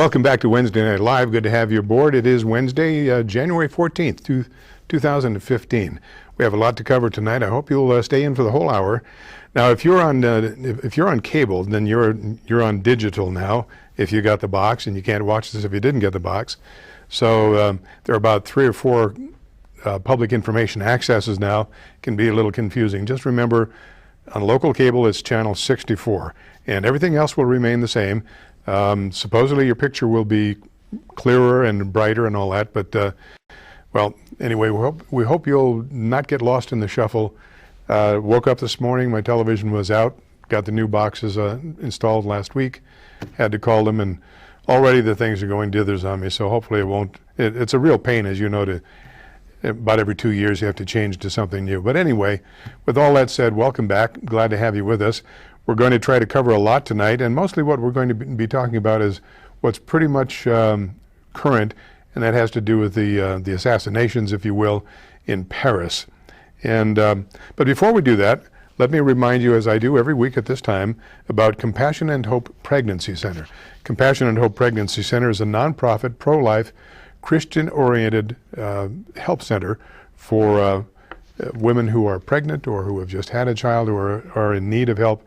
welcome back to Wednesday Night Live. Good to have you aboard. It is Wednesday, January 14th, 2015. We have a lot to cover tonight. I hope you'll stay in for the whole hour. Now, if you're on cable, then you're on digital now. If you got the box, and you can't watch this if you didn't get the box. So there are about 3 or 4 public information accesses now. Can be a little confusing. Just remember, on local cable, it's channel 64, and everything else will remain the same. Supposedly your picture will be clearer and brighter and all that, but well, anyway, we hope you'll not get lost in the shuffle. Woke up this morning, my television was out, got the new boxes installed last week, had to call them, and already the things are going dithers on me, so hopefully it won't. It's a real pain, as you know, about every 2 years you have to change to something new. But anyway, with all that said, welcome back. Glad to have you with us. We're going to try to cover a lot tonight, and mostly what we're going to be talking about is what's pretty much current, and that has to do with the assassinations, if you will, in Paris. And but before we do that, let me remind you, as I do every week at this time, about Compassion and Hope Pregnancy Center. Compassion and Hope Pregnancy Center is a nonprofit, pro-life, Christian-oriented help center for women who are pregnant or who have just had a child or are in need of help,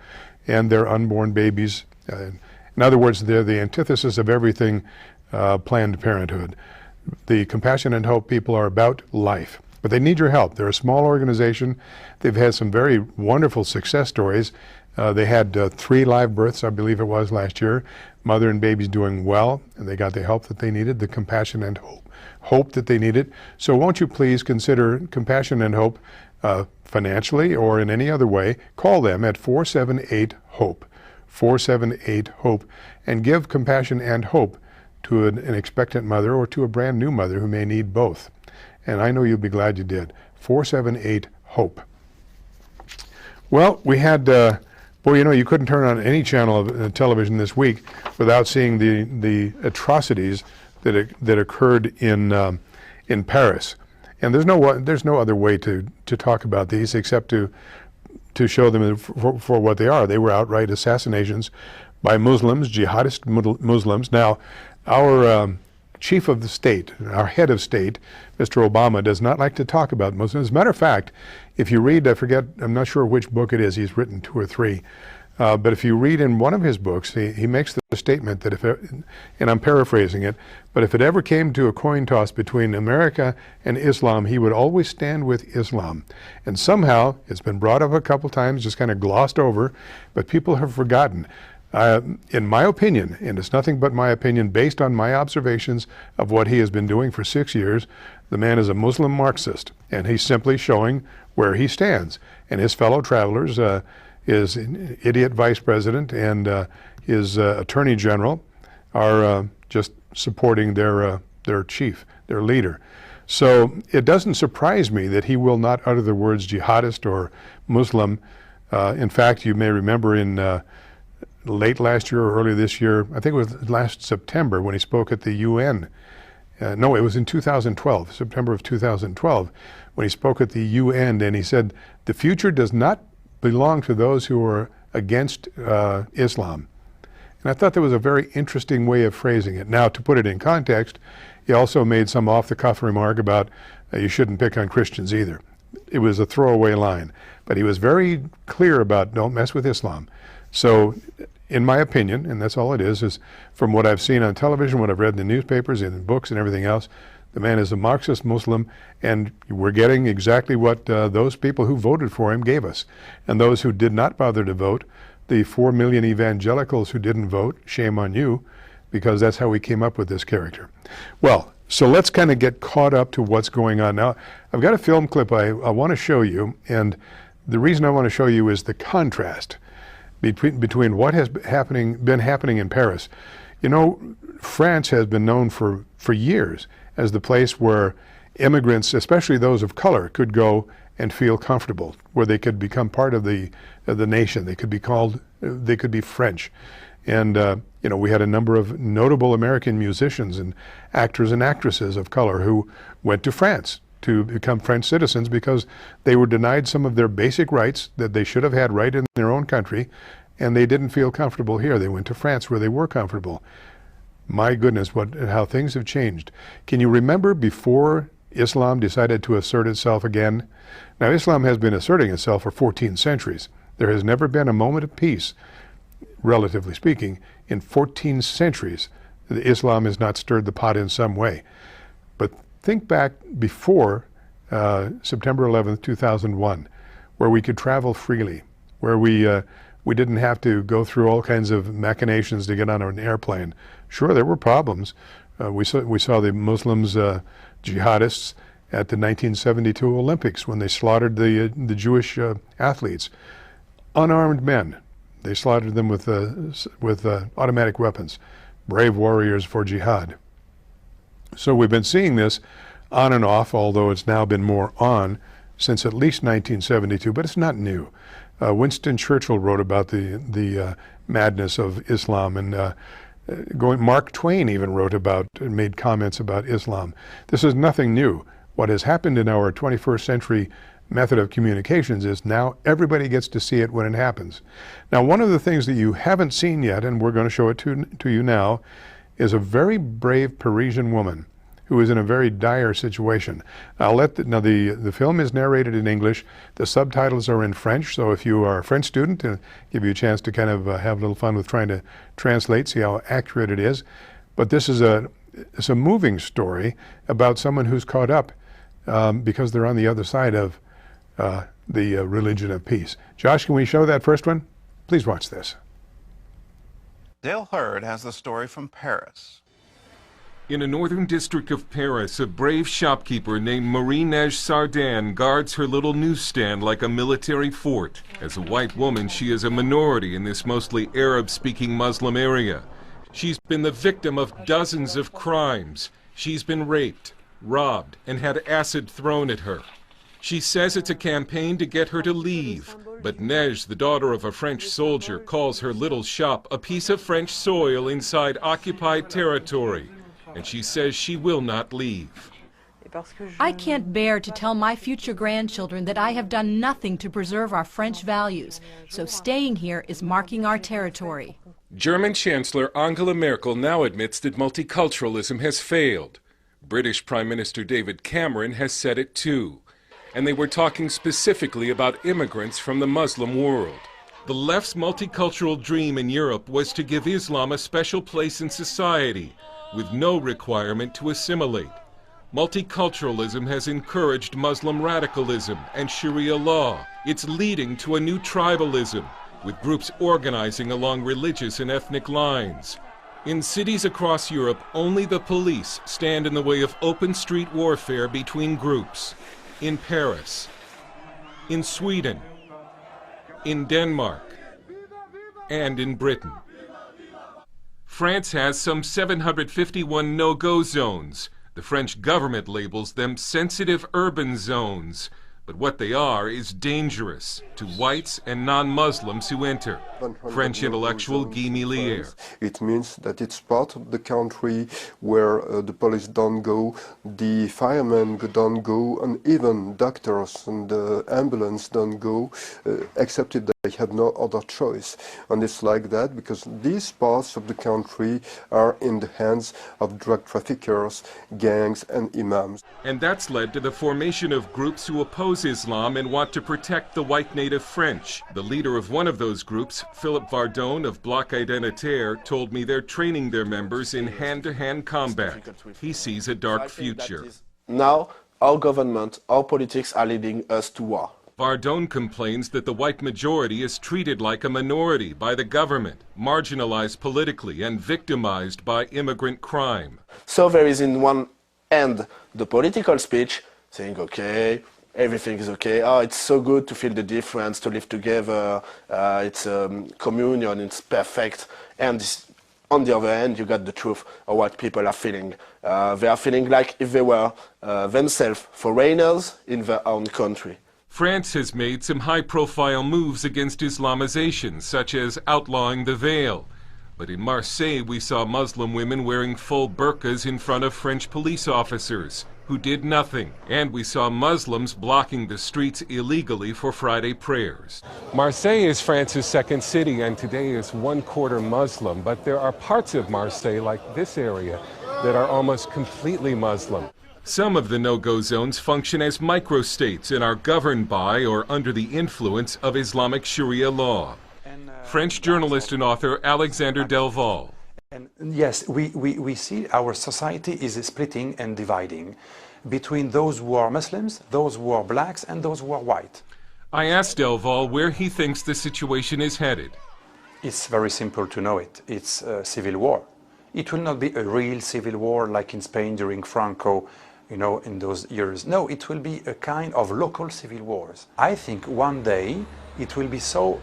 and their unborn babies. In other words, they're the antithesis of everything Planned Parenthood. The Compassion and Hope people are about life, but they need your help. They're a small organization. They've had some very wonderful success stories. They had 3 live births, I believe it was, last year. Mother and baby's doing well, and they got the help that they needed, the compassion and hope that they needed. So won't you please consider Compassion and Hope financially or in any other way. Call them at 478-HOPE, 478-HOPE, and give Compassion and Hope to an expectant mother or to a brand new mother who may need both. And I know you'll be glad you did. 478-HOPE. Well, we had, boy, you know, you couldn't turn on any channel of television this week without seeing the atrocities that occurred in Paris. And there's no other way to talk about these except to show them for what they are. They were outright assassinations by Muslims, jihadist Muslims. Now, our chief of the state, our head of state, Mr. Obama, does not like to talk about Muslims. As a matter of fact, if you read, I'm not sure which book it is, he's written 2 or 3, but if you read in one of his books, he makes the statement that and I'm paraphrasing it, but if it ever came to a coin toss between America and Islam, he would always stand with Islam. And somehow, it's been brought up a couple times, just kind of glossed over, but people have forgotten. In my opinion, and it's nothing but my opinion based on my observations of what he has been doing for 6 years, the man is a Muslim Marxist, and he's simply showing where he stands. And his fellow travelers, his idiot vice president and his attorney general are just supporting their chief, their leader. So it doesn't surprise me that he will not utter the words jihadist or Muslim. In fact, you may remember in late last year or early this year, I think it was last September, when he spoke at the UN. No, it was in 2012, September of 2012, when he spoke at the UN, and he said, the future does not belong to those who are against Islam. And I thought that was a very interesting way of phrasing it. Now, to put it in context, he also made some off-the-cuff remark about you shouldn't pick on Christians either. It was a throwaway line, but he was very clear about don't mess with Islam. So, in my opinion, and that's all it is from what I've seen on television, what I've read in the newspapers, in books and everything else, the man is a Marxist Muslim, and we're getting exactly what those people who voted for him gave us. And those who did not bother to vote, the 4 million evangelicals who didn't vote, shame on you, because that's how we came up with this character. Well, so let's kind of get caught up to what's going on now. I've got a film clip I want to show you, and the reason I want to show you is the contrast between what has been happening in Paris. You know, France has been known for years as the place where immigrants, especially those of color, could go and feel comfortable, where they could become part of the nation. They could be French. And you know, we had a number of notable American musicians and actors and actresses of color who went to France to become French citizens because they were denied some of their basic rights that they should have had right in their own country, and they didn't feel comfortable here. They went to France where they were comfortable. My goodness, how things have changed. Can you remember before Islam decided to assert itself again? Now, Islam has been asserting itself for 14 centuries. There has never been a moment of peace, relatively speaking, in 14 centuries. Islam has not stirred the pot in some way. But think back before September 11th, 2001, where we could travel freely, where we didn't have to go through all kinds of machinations to get on an airplane. Sure, there were problems. We saw the Muslims, jihadists, at the 1972 Olympics when they slaughtered the Jewish athletes. Unarmed men. They slaughtered them with automatic weapons. Brave warriors for jihad. So we've been seeing this on and off, although it's now been more on since at least 1972, but it's not new. Winston Churchill wrote about the madness of Islam, and Mark Twain even wrote about and made comments about Islam. This is nothing new. What has happened in our 21st century method of communications is now everybody gets to see it when it happens. Now, one of the things that you haven't seen yet, and we're going to show it to you now, is a very brave Parisian woman who is in a very dire situation. The film is narrated in English. The subtitles are in French, so if you are a French student, give you a chance to kind of have a little fun with trying to translate, see how accurate it is. But this is it's a moving story about someone who's caught up because they're on the other side of the religion of peace. Josh, can we show that first one? Please watch this. Dale Hurd has the story from Paris. In a northern district of Paris, a brave shopkeeper named Marie-Neige Sardin guards her little newsstand like a military fort. As a white woman, she is a minority in this mostly Arab-speaking Muslim area. She's been the victim of dozens of crimes. She's been raped, robbed, and had acid thrown at her. She says it's a campaign to get her to leave, but Neige, the daughter of a French soldier, calls her little shop a piece of French soil inside occupied territory, and she says she will not leave. I can't bear to tell my future grandchildren that I have done nothing to preserve our French values, so staying here is marking our territory. German Chancellor Angela Merkel now admits that multiculturalism has failed. British Prime Minister David Cameron has said it too. And they were talking specifically about immigrants from the Muslim world. The left's multicultural dream in Europe was to give Islam a special place in society, with no requirement to assimilate. Multiculturalism has encouraged Muslim radicalism and Sharia law. It's leading to a new tribalism, with groups organizing along religious and ethnic lines. In cities across Europe, only the police stand in the way of open street warfare between groups. In Paris, in Sweden, in Denmark, and in Britain. France has some 751 no-go zones. The French government labels them sensitive urban zones. But what they are is dangerous to whites and non-Muslims who enter. French intellectual Guy Millier. It means that it's part of the country where the police don't go, the firemen don't go, and even doctors and the ambulance don't go, except if they have no other choice. And it's like that because these parts of the country are in the hands of drug traffickers, gangs, and imams. And that's led to the formation of groups who oppose Islam and want to protect the white native French. The leader of one of those groups, Philippe Vardone of Bloc Identitaire, told me they're training their members in hand-to-hand combat. He sees a dark future. Now, our government, our politics are leading us to war. Vardone complains that the white majority is treated like a minority by the government, marginalized politically and victimized by immigrant crime. So there is in one end the political speech saying, okay, everything is okay. Oh, it's so good to feel the difference, to live together. It's communion, it's perfect. And on the other hand, you got the truth of what people are feeling. They are feeling like if they were themselves foreigners in their own country. France has made some high-profile moves against Islamization, such as outlawing the veil. But in Marseille, we saw Muslim women wearing full burqas in front of French police officers. who did nothing, and we saw Muslims blocking the streets illegally for Friday prayers. Marseille is France's second city, and today is 1/4 Muslim, but there are parts of Marseille, like this area, that are almost completely Muslim. Some of the no-go zones function as microstates and are governed by or under the influence of Islamic Sharia law. French journalist and author Alexander Delval. And yes, we see our society is splitting and dividing between those who are Muslims, those who are blacks, and those who are white. I asked Delval where he thinks the situation is headed. It's very simple to know it. It's a civil war. It will not be a real civil war like in Spain during Franco, in those years. No, it will be a kind of local civil wars. I think one day it will be so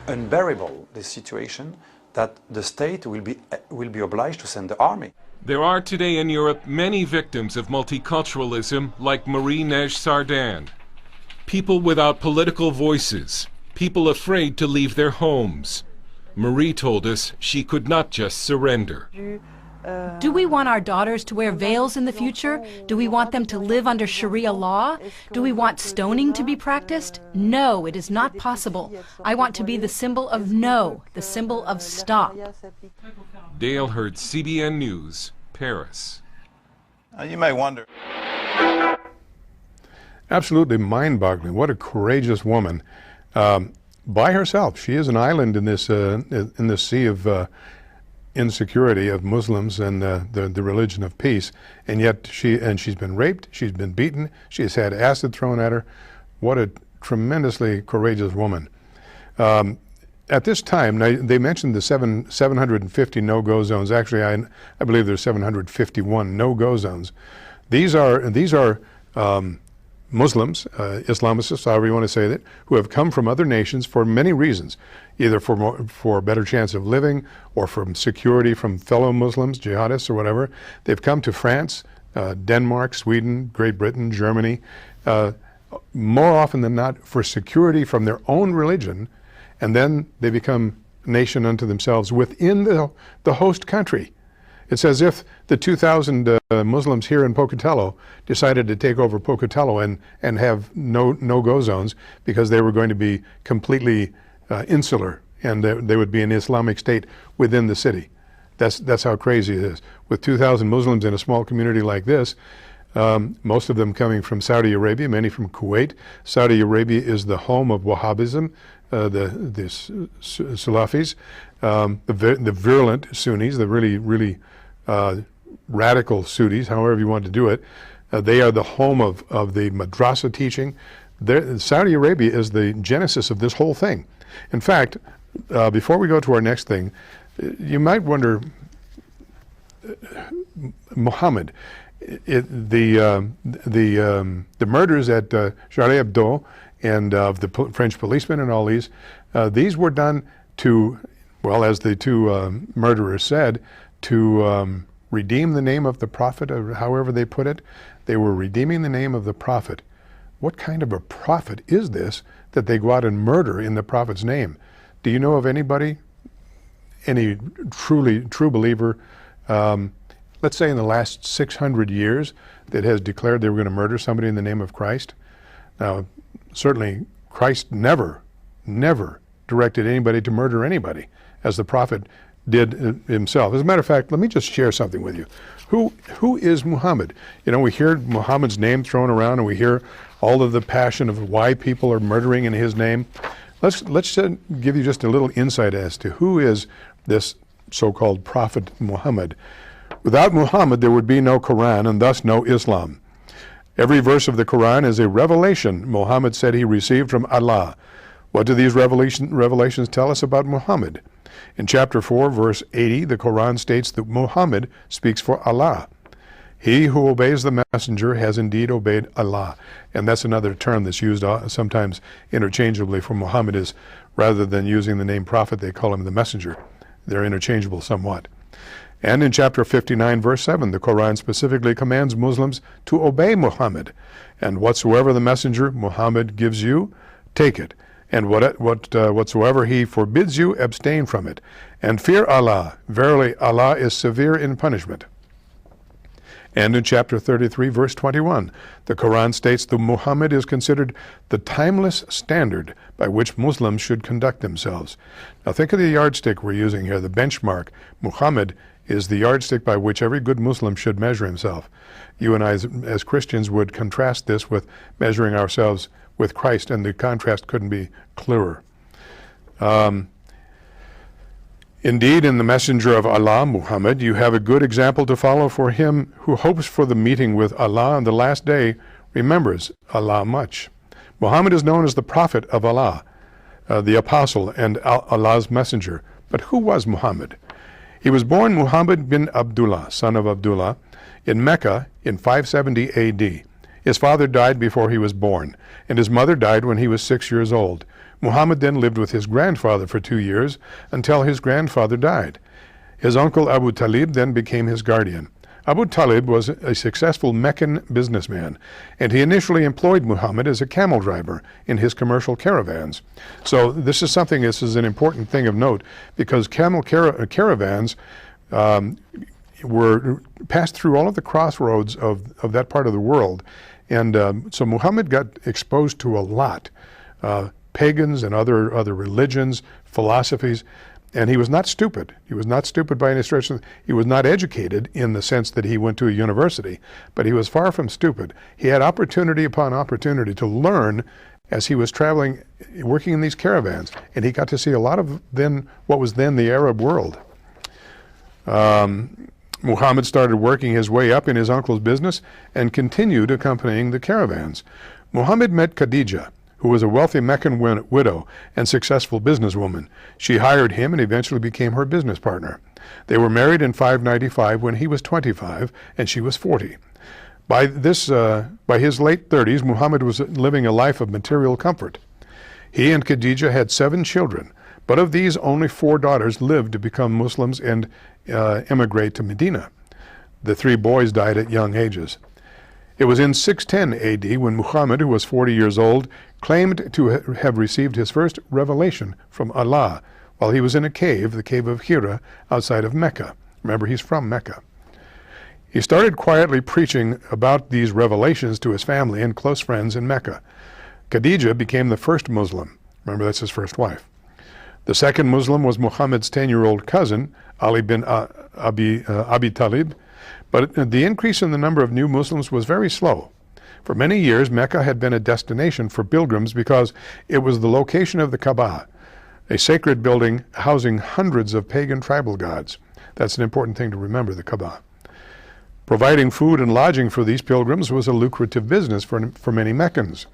unbearable, this situation, that the state will be obliged to send the army. There are today in Europe many victims of multiculturalism, like Marie-Neige Sardin. People without political voices, people afraid to leave their homes. Marie told us she could not just surrender. Do we want our daughters to wear veils in the future? Do we want them to live under Sharia law? Do we want stoning to be practiced? No, it is not possible. I want to be the symbol of no, the symbol of stop. Dale Hurd, CBN News, Paris. You may wonder. Absolutely mind-boggling. What a courageous woman. By herself. She is an island in this sea of insecurity of Muslims and the religion of peace, and yet she's been raped, she's been beaten, she has had acid thrown at her. What a tremendously courageous woman. At this time, now, they mentioned the 750 no-go zones. Actually, I believe there's 751 no-go zones. These are Muslims, Islamicists, however you want to say that, who have come from other nations for many reasons, either for a better chance of living or from security from fellow Muslims, jihadists or whatever. They've come to France, Denmark, Sweden, Great Britain, Germany, more often than not for security from their own religion, and then they become a nation unto themselves within the host country. It's as if the 2,000 Muslims here in Pocatello decided to take over Pocatello and have no-go zones because they were going to be completely insular, and they would be an Islamic state within the city. That's how crazy it is. With 2,000 Muslims in a small community like this, most of them coming from Saudi Arabia, many from Kuwait. Saudi Arabia is the home of Wahhabism, the Salafis, the virulent Sunnis, the really radical Sunnis, however you want to do it. They are the home of the madrasa teaching. Saudi Arabia is the genesis of this whole thing. In fact, before we go to our next thing, you might wonder, Muhammad, the murders at Charlie Hebdo and of the French policemen and all these were done to, well, as the two murderers said, to redeem the name of the prophet, or however they put it. They were redeeming the name of the prophet. What kind of a prophet is this that they go out and murder in the prophet's name? Do you know of anybody, any true believer, let's say in the last 600 years, that has declared they were going to murder somebody in the name of Christ? Now, certainly Christ never directed anybody to murder anybody, as the prophet did himself. As a matter of fact, let me just share something with you. Who is Muhammad? You know, we hear Muhammad's name thrown around, and we hear all of the passion of why people are murdering in his name. Let's give you just a little insight as to who is this so-called prophet Muhammad. Without Muhammad, there would be no Quran and thus no Islam. Every verse of the Quran is a revelation Muhammad said he received from Allah. What do these revelations tell us about Muhammad? In chapter 4, verse 80, the Quran states that Muhammad speaks for Allah. He who obeys the messenger has indeed obeyed Allah. And that's another term that's used sometimes interchangeably for Muhammad, is rather than using the name prophet, they call him the messenger. They're interchangeable somewhat. And in chapter 59, verse 7, the Quran specifically commands Muslims to obey Muhammad. And whatsoever the messenger Muhammad gives you, take it. And whatsoever he forbids you, abstain from it. And fear Allah. Verily, Allah is severe in punishment. And in chapter 33, verse 21, the Quran states that Muhammad is considered the timeless standard by which Muslims should conduct themselves. Now think of the yardstick we're using here, the benchmark. Muhammad is the yardstick by which every good Muslim should measure himself. You and I, as Christians, would contrast this with measuring ourselves with Christ, and the contrast couldn't be clearer. Indeed, in the messenger of Allah, Muhammad, you have a good example to follow, for him who hopes for the meeting with Allah on the last day remembers Allah much. Muhammad is known as the prophet of Allah, the apostle and Allah's messenger. But who was Muhammad? He was born Muhammad bin Abdullah, son of Abdullah, in Mecca in 570 AD. His father died before he was born, and his mother died when he was 6 years old. Muhammad then lived with his grandfather for 2 years until his grandfather died. His uncle Abu Talib then became his guardian. Abu Talib was a successful Meccan businessman, and he initially employed Muhammad as a camel driver in his commercial caravans. So this is an important thing of note, because camel caravans were passed through all of the crossroads of that part of the world. And so Muhammad got exposed to a lot, pagans and other religions, philosophies, and he was not stupid. He was not stupid by any stretch. He was not educated in the sense that he went to a university, but he was far from stupid. He had opportunity upon opportunity to learn as he was traveling, working in these caravans, and he got to see a lot of what was then the Arab world. Muhammad started working his way up in his uncle's business and continued accompanying the caravans. Muhammad met Khadija, who was a wealthy Meccan widow and successful businesswoman. She hired him and eventually became her business partner. They were married in 595 when he was 25 and she was 40. By his late 30s, Muhammad was living a life of material comfort. He and Khadija had 7 children, but of these, only 4 daughters lived to become Muslims and emigrate to Medina. The 3 boys died at young ages. It was in 610 AD when Muhammad, who was 40 years old, claimed to have received his first revelation from Allah while he was in a cave, the cave of Hira, outside of Mecca. Remember, he's from Mecca. He started quietly preaching about these revelations to his family and close friends in Mecca. Khadija became the first Muslim. Remember, that's his first wife. The second Muslim was Muhammad's 10-year-old cousin, Ali bin Abi Talib, but the increase in the number of new Muslims was very slow. For many years, Mecca had been a destination for pilgrims because it was the location of the Kaaba, a sacred building housing hundreds of pagan tribal gods. That's an important thing to remember, the Kaaba. Providing food and lodging for these pilgrims was a lucrative business for many Meccans.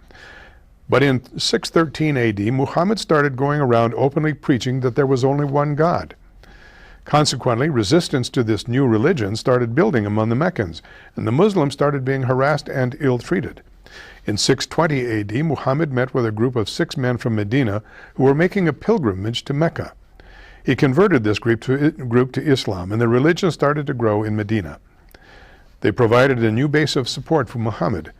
But in 613 AD, Muhammad started going around openly preaching that there was only one God. Consequently, resistance to this new religion started building among the Meccans, and the Muslims started being harassed and ill-treated. In 620 AD, Muhammad met with a group of 6 men from Medina who were making a pilgrimage to Mecca. He converted this group to Islam, and the religion started to grow in Medina. They provided a new base of support for Muhammad.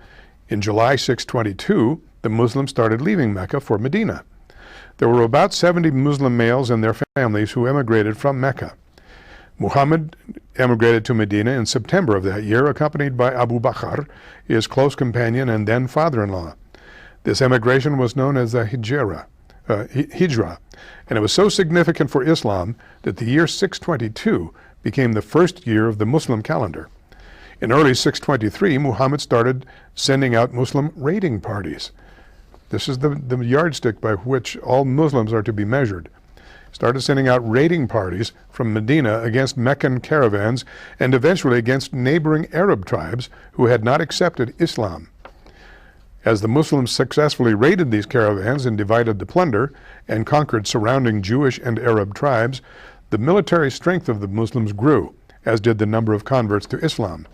In July 622, the Muslims started leaving Mecca for Medina. There were about 70 Muslim males and their families who emigrated from Mecca. Muhammad emigrated to Medina in September of that year, accompanied by Abu Bakr, his close companion and then father-in-law. This emigration was known as the Hijra, and it was so significant for Islam that the year 622 became the first year of the Muslim calendar. In early 623, Muhammad started sending out Muslim raiding parties. This is the yardstick by which all Muslims are to be measured. Started sending out raiding parties from Medina against Meccan caravans and eventually against neighboring Arab tribes who had not accepted Islam. As the Muslims successfully raided these caravans and divided the plunder and conquered surrounding Jewish and Arab tribes, the military strength of the Muslims grew, as did the number of converts to Islam.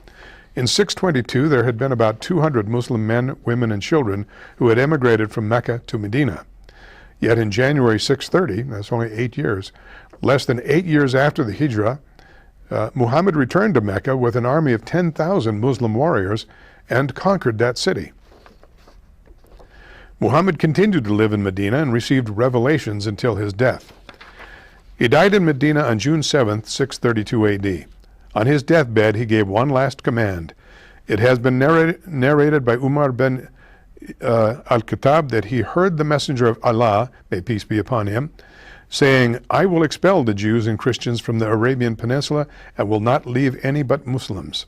In 622, there had been about 200 Muslim men, women, and children who had emigrated from Mecca to Medina. Yet in January 630, that's only 8 years, less than 8 years after the Hijra, Muhammad returned to Mecca with an army of 10,000 Muslim warriors and conquered that city. Muhammad continued to live in Medina and received revelations until his death. He died in Medina on June 7, 632 AD. On his deathbed, he gave one last command: It has been narrated by Umar bin al-Khattab that he heard the messenger of Allah, may peace be upon him, saying, I will expel the Jews and Christians from the Arabian Peninsula and will not leave any but Muslims.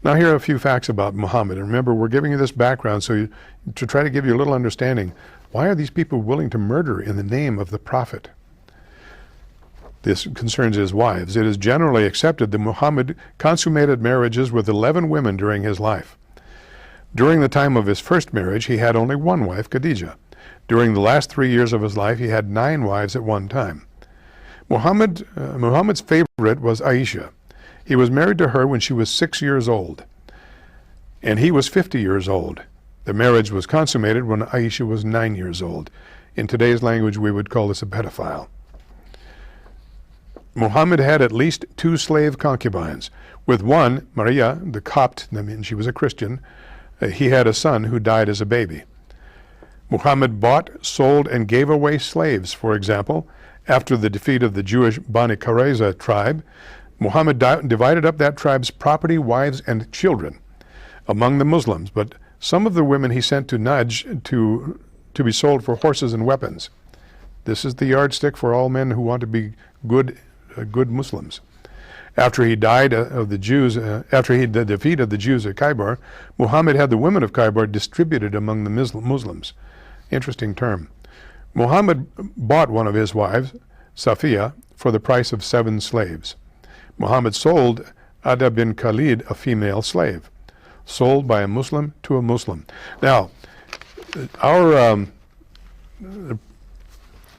Now here are a few facts about Muhammad. And remember, we're giving you this background to try to give you a little understanding. Why are these people willing to murder in the name of the Prophet? This concerns his wives. It is generally accepted that Muhammad consummated marriages with 11 women during his life. During the time of his first marriage, he had only one wife, Khadijah. During the last 3 years of his life, he had 9 wives at one time. Muhammad's favorite was Aisha. He was married to her when she was 6 years old, and he was 50 years old. The marriage was consummated when Aisha was 9 years old. In today's language, we would call this a pedophile. Muhammad had at least 2 slave concubines. With one, Maria, the Copt, she was a Christian, he had a son who died as a baby. Muhammad bought, sold, and gave away slaves. For example, after the defeat of the Jewish Bani Qurayza tribe, Muhammad divided up that tribe's property, wives, and children among the Muslims, but some of the women he sent to Najd to be sold for horses and weapons. This is the yardstick for all men who want to be good Muslims. After he died of the Jews, after the defeat of the Jews at Khaybar, Muhammad had the women of Khaybar distributed among the Muslims. Interesting term. Muhammad bought one of his wives, Safiya, for the price of 7 slaves. Muhammad sold Ada bin Khalid, a female slave, sold by a Muslim to a Muslim. Now, our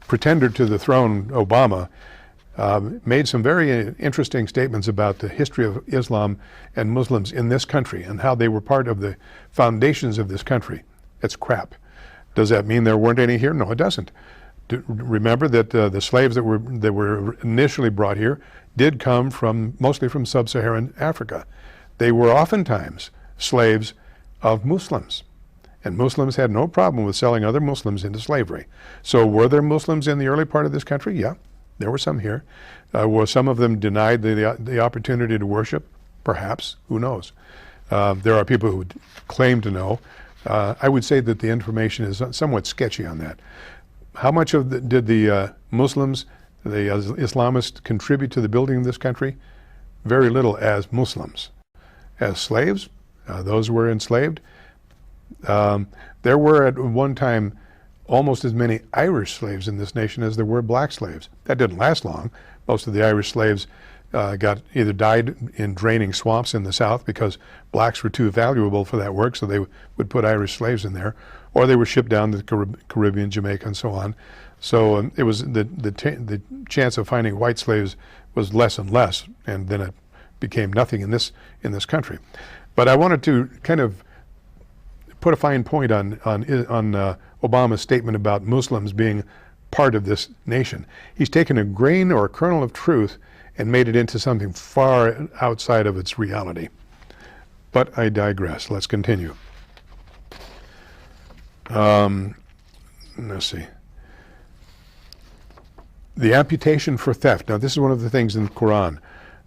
pretender to the throne, Obama, made some very interesting statements about the history of Islam and Muslims in this country and how they were part of the foundations of this country. It's crap. Does that mean there weren't any here? No, it doesn't. Remember that the slaves that were initially brought here did come mostly from sub-Saharan Africa. They were oftentimes slaves of Muslims, and Muslims had no problem with selling other Muslims into slavery. So were there Muslims in the early part of this country? Yeah, there were some here. Were some of them denied the opportunity to worship? Perhaps. Who knows? There are people who claim to know. I would say that the information is somewhat sketchy on that. How much did the Muslims, the Islamists, contribute to the building of this country? Very little as Muslims. As slaves, those who were enslaved, there were at one time almost as many Irish slaves in this nation as there were black slaves. That didn't last long. Most of the Irish slaves either died in draining swamps in the South because blacks were too valuable for that work, so they would put Irish slaves in there, or they were shipped down to the Caribbean, Jamaica, and so on. So it was the chance of finding white slaves was less and less, and then it became nothing in this country. But I wanted to kind of put a fine point on Obama's statement about Muslims being part of this nation. He's taken a grain or a kernel of truth and made it into something far outside of its reality. But I digress. Let's continue. Let's see. The amputation for theft. Now, this is one of the things in the Quran.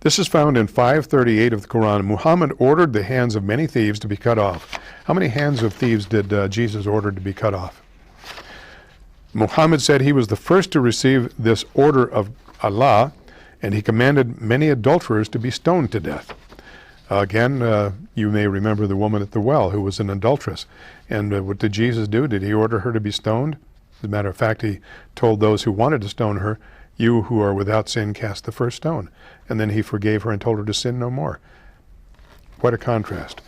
This is found in 538 of the Quran. Muhammad ordered the hands of many thieves to be cut off. How many hands of thieves did Jesus order to be cut off? Muhammad said he was the first to receive this order of Allah, and he commanded many adulterers to be stoned to death. Again, you may remember the woman at the well who was an adulteress. And what did Jesus do? Did he order her to be stoned? As a matter of fact, he told those who wanted to stone her, "You who are without sin, cast the first stone." And then he forgave her and told her to sin no more. What a contrast.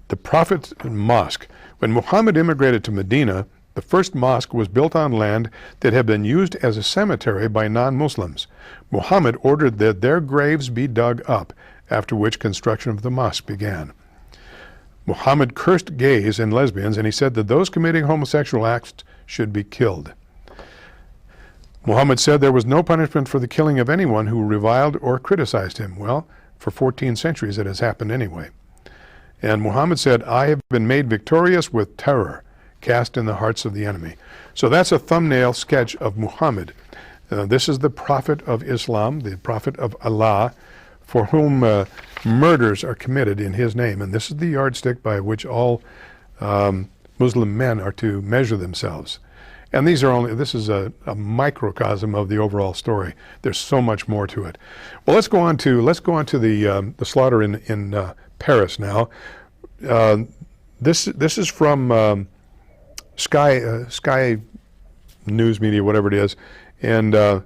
The Prophet's mosque. When Muhammad immigrated to Medina, the first mosque was built on land that had been used as a cemetery by non-Muslims. Muhammad ordered that their graves be dug up, after which construction of the mosque began. Muhammad cursed gays and lesbians, and he said that those committing homosexual acts should be killed. Muhammad said there was no punishment for the killing of anyone who reviled or criticized him. Well, for 14 centuries it has happened anyway. And Muhammad said, "I have been made victorious with terror cast in the hearts of the enemy." So that's a thumbnail sketch of Muhammad. This is the prophet of Islam, the prophet of Allah, for whom murders are committed in his name. And this is the yardstick by which all Muslim men are to measure themselves. And this is a microcosm of the overall story. There's so much more to it. Well, let's go on to the slaughter in Paris now. This is from Sky News Media, whatever it is, and we're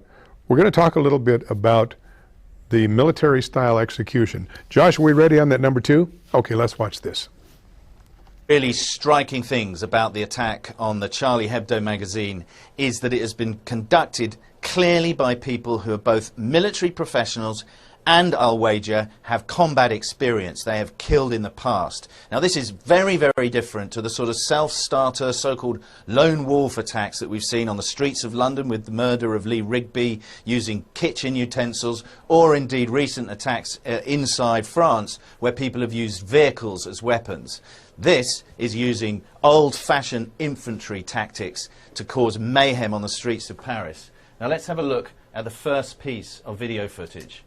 going to talk a little bit about the military-style execution. Josh, are we ready on that number 2? Okay, let's watch this. Really striking things about the attack on the Charlie Hebdo magazine is that it has been conducted clearly by people who are both military professionals and, I'll wager, have combat experience. They have killed in the past. Now, this is very, very different to the sort of self-starter, so-called lone wolf attacks that we've seen on the streets of London with the murder of Lee Rigby using kitchen utensils, or indeed recent attacks inside France where people have used vehicles as weapons. This is using old-fashioned infantry tactics to cause mayhem on the streets of Paris. Now let's have a look at the first piece of video footage.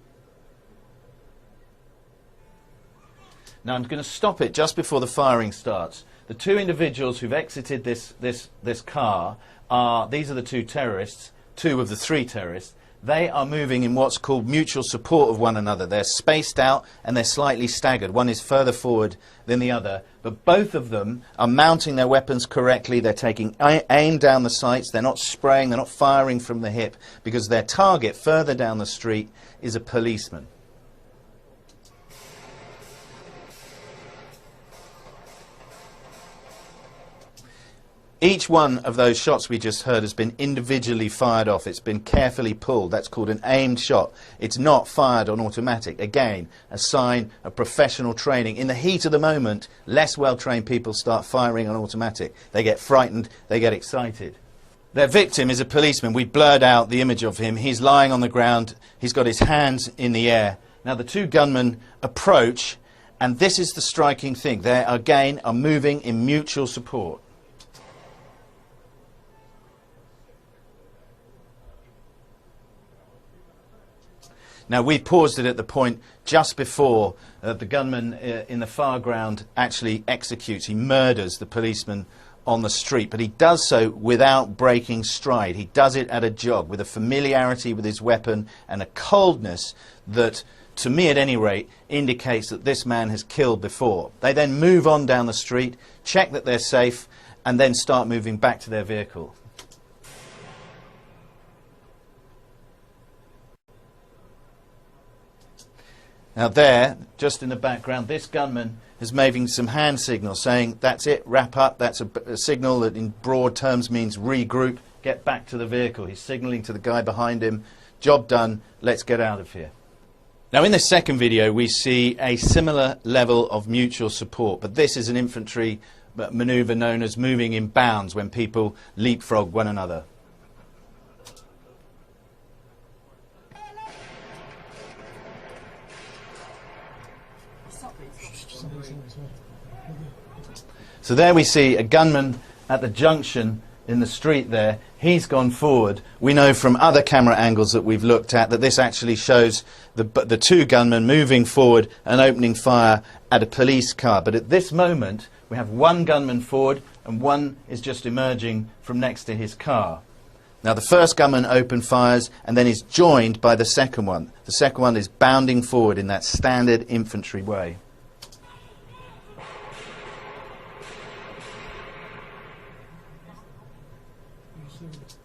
Now I'm going to stop it just before the firing starts. The two individuals who've exited this car these are the two terrorists, 2 of the 3 terrorists. They are moving in what's called mutual support of one another. They're spaced out and they're slightly staggered. One is further forward than the other. But both of them are mounting their weapons correctly. They're taking aim down the sights. They're not spraying. They're not firing from the hip because their target further down the street is a policeman. Each one of those shots we just heard has been individually fired off. It's been carefully pulled. That's called an aimed shot. It's not fired on automatic. Again, a sign of professional training. In the heat of the moment, less well-trained people start firing on automatic. They get frightened, they get excited. Their victim is a policeman. We blurred out the image of him. He's lying on the ground. He's got his hands in the air. Now the 2 gunmen approach, and this is the striking thing. They, again, are moving in mutual support. Now, we paused it at the point just before the gunman in the far ground actually executes. He murders the policeman on the street, but he does so without breaking stride. He does it at a jog, with a familiarity with his weapon and a coldness that, to me at any rate, indicates that this man has killed before. They then move on down the street, check that they're safe, and then start moving back to their vehicle. Now there, just in the background, this gunman is making some hand signals saying, that's it, wrap up. That's a signal that in broad terms means regroup, get back to the vehicle. He's signaling to the guy behind him, job done, let's get out of here. Now in this second video we see a similar level of mutual support, but this is an infantry maneuver known as moving in bounds, when people leapfrog one another. So there we see a gunman at the junction in the street there. He's gone forward. We know from other camera angles that we've looked at that this actually shows the 2 gunmen moving forward and opening fire at a police car. But at this moment, we have 1 gunman forward and 1 is just emerging from next to his car. Now the first gunman opened fires and then is joined by the second one. The second one is bounding forward in that standard infantry way.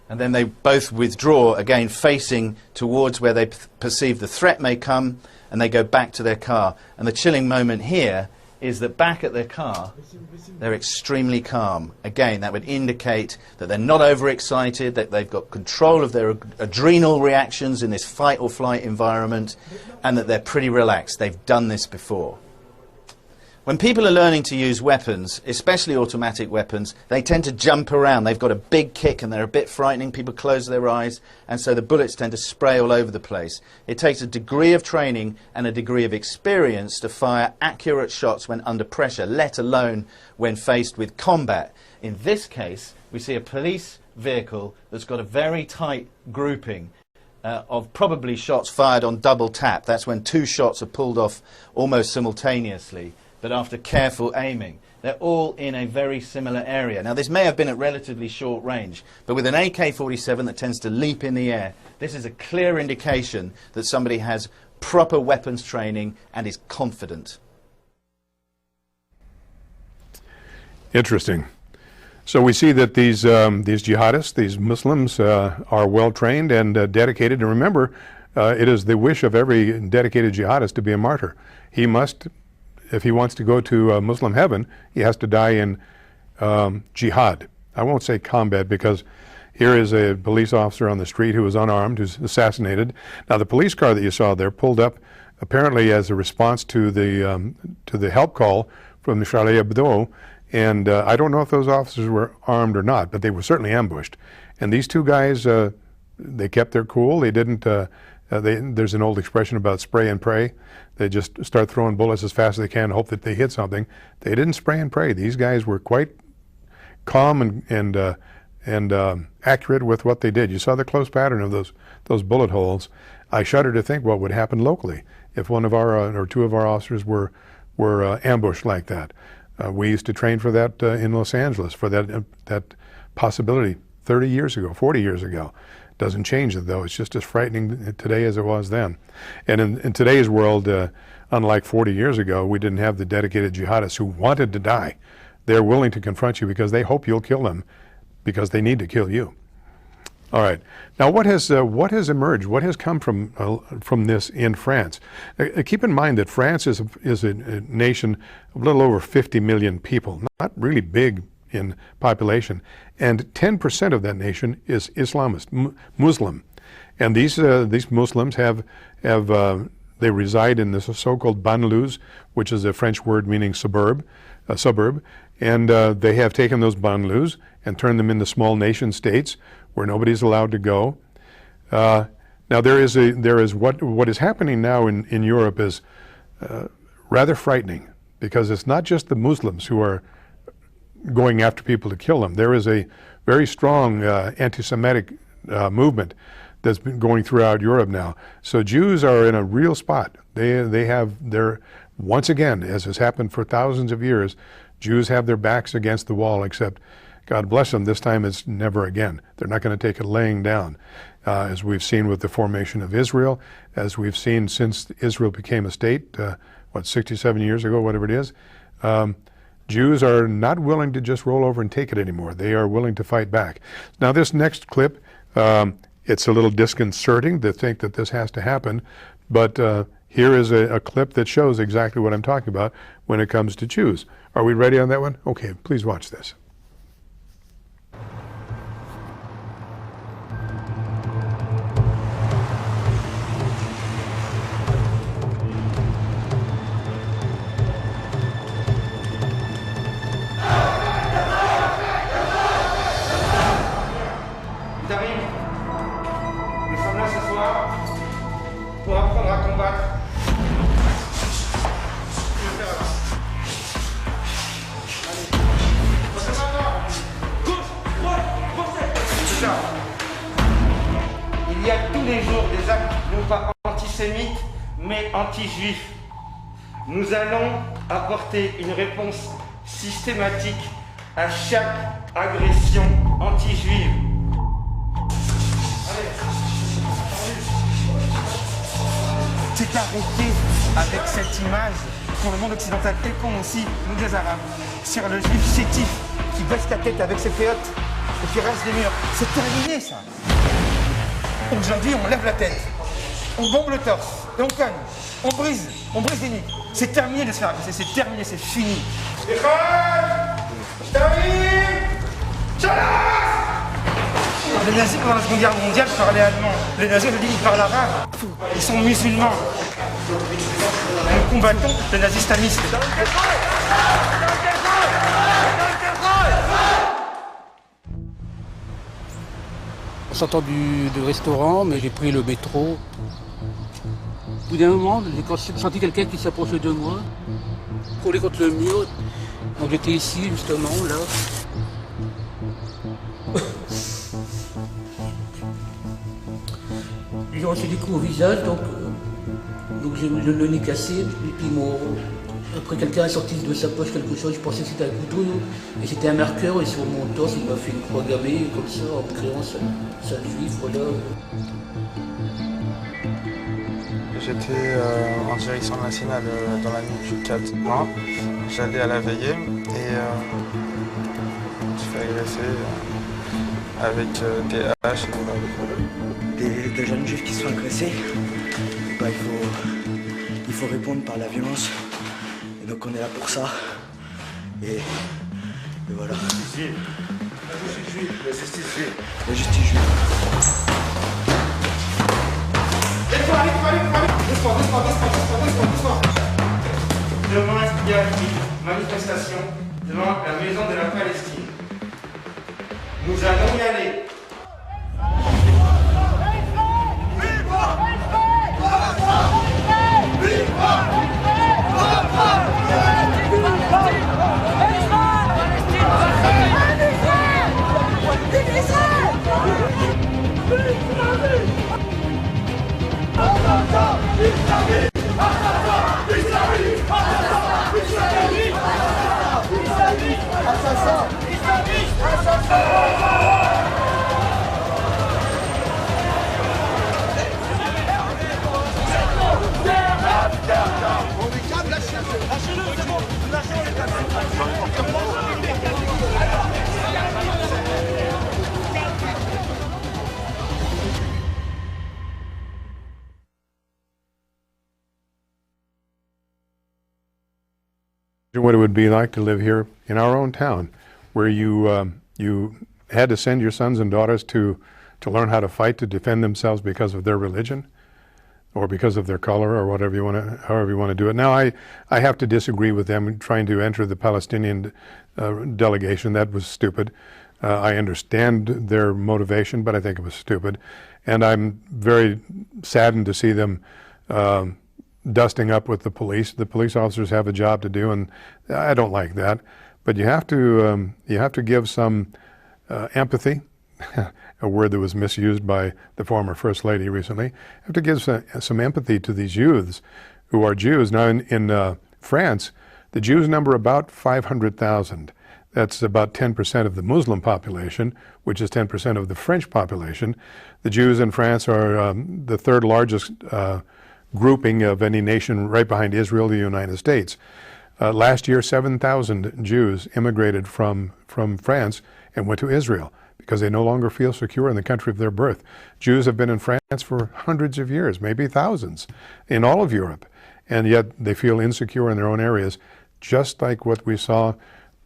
And then they both withdraw, again facing towards where they perceive the threat may come, and they go back to their car. And the chilling moment here is that back at their car, they're extremely calm. Again, that would indicate that they're not overexcited, that they've got control of their adrenal reactions in this fight or flight environment, and that they're pretty relaxed. They've done this before. When people are learning to use weapons, especially automatic weapons, they tend to jump around. They've got a big kick and they're a bit frightening. People close their eyes, and so the bullets tend to spray all over the place. It takes a degree of training and a degree of experience to fire accurate shots when under pressure, let alone when faced with combat. In this case, we see a police vehicle that's got a very tight grouping of probably shots fired on double tap. That's when two shots are pulled off almost simultaneously, but after careful aiming. They're all in a very similar area. Now, this may have been at relatively short range, but with an AK-47 that tends to leap in the air, this is a clear indication that somebody has proper weapons training and is confident. Interesting. So we see that these jihadists, these Muslims, are well trained and dedicated. And remember, it is the wish of every dedicated jihadist to be a martyr. He must, if he wants to go to Muslim heaven, he has to die in jihad. I won't say combat, because here is a police officer on the street who was unarmed, who's assassinated. Now, the police car that you saw there pulled up apparently as a response to the help call from the Charlie Hebdo. And I don't know if those officers were armed or not, but they were certainly ambushed. And these two guys, they kept their cool. They didn't, there's an old expression about spray and pray. They just start throwing bullets as fast as they can, hope that they hit something. They didn't spray and pray. These guys were quite calm and accurate with what they did. You saw the close pattern of those bullet holes. I shudder to think what would happen locally if one of our or two of our officers were ambushed like that. We used to train for that in Los Angeles, for that possibility 30 years ago, 40 years ago. Doesn't change it, though. It's just as frightening today as it was then. And in today's world, unlike 40 years ago, we didn't have the dedicated jihadists who wanted to die. They're willing to confront you because they hope you'll kill them, because they need to kill you. All right. Now, what has emerged? What has come from this in France? Keep in mind that France is a nation of a little over 50 million people, not really big in population, and 10% of that nation is Islamist, Muslim, and these Muslims they reside in this so-called banlieues, which is a French word meaning suburb, and they have taken those banlieues and turned them into small nation states where nobody's allowed to go. Now there is what is happening now in Europe is rather frightening, because it's not just the Muslims who are going after people to kill them. There is a very strong anti-Semitic movement that's been going throughout Europe now. So Jews are in a real spot. They're once again, as has happened for thousands of years, Jews have their backs against the wall, except God bless them, this time it's never again. They're not going to take it laying down, as we've seen with the formation of Israel, as we've seen since Israel became a state, 67 years ago, whatever it is. Jews are not willing to just roll over and take it anymore. They are willing to fight back. Now, this next clip, it's a little disconcerting to think that this has to happen, but here is a clip that shows exactly what I'm talking about when it comes to Jews. Are we ready on that one? Okay, please watch this. Il y a tous les jours des actes non pas antisémites, mais anti-juifs. Nous allons apporter une réponse systématique à chaque agression anti-juive. C'est arrêter avec cette image pour le monde occidental et qu'on aussi, nous les Arabes, sur le juif chétif qui baisse la tête avec ses féotes et qui rase les murs. C'est terminé ça. Aujourd'hui, on lève la tête, on bombe le torse et on cogne, on brise des nids. C'est terminé de se faire agresser, c'est terminé, c'est fini. Les nazis pendant la Seconde Guerre mondiale parlaient allemand. Les nazis aujourd'hui ils parlent arabe. Ils sont musulmans. Nous combattons le nazislamisme. On s'entend du restaurant, mais j'ai pris le métro. Au bout d'un moment, j'ai senti quelqu'un qui s'approchait de moi, collé contre le mur. Donc j'étais ici, justement, là. J'ai reçu des coups au visage, donc j'ai le nez cassé, et puis après quelqu'un a sorti de sa poche quelque chose, je pensais que c'était un couteau, et c'était un marqueur, et sur mon torse il m'a fait une croix gammée, comme ça, en créant sa juif, voilà. J'étais en direction nationale dans la nuit du 4 juin. J'allais à la veillée et je suis agressé avec des haches. Des jeunes juifs qui sont agressés, bah, il faut répondre par la violence. Et donc on est là pour ça. Et voilà. La justice juive. La justice juive. La justice juive. Demain, il y a une manifestation devant la maison de la Palestine. Nous allons y aller. What it would be like to live here in our own town, where you had to send your sons and daughters to learn how to fight to defend themselves because of their religion, or because of their color, or whatever you want to, however you want to do it. Now, I have to disagree with them trying to enter the Palestinian delegation. That was stupid. I understand their motivation, but I think it was stupid, and I'm very saddened to see them dusting up with the police. The police officers have a job to do, and I don't like that. But you have to give some empathy, a word that was misused by the former First Lady recently. You have to give some empathy to these youths who are Jews. Now, in France, the Jews number about 500,000. That's about 10% of the Muslim population, which is 10% of the French population. The Jews in France are the third largest grouping of any nation, right behind Israel, the United States. Last year, 7,000 Jews immigrated from France and went to Israel because they no longer feel secure in the country of their birth. Jews have been in France for hundreds of years, maybe thousands, in all of Europe, and yet they feel insecure in their own areas, just like what we saw.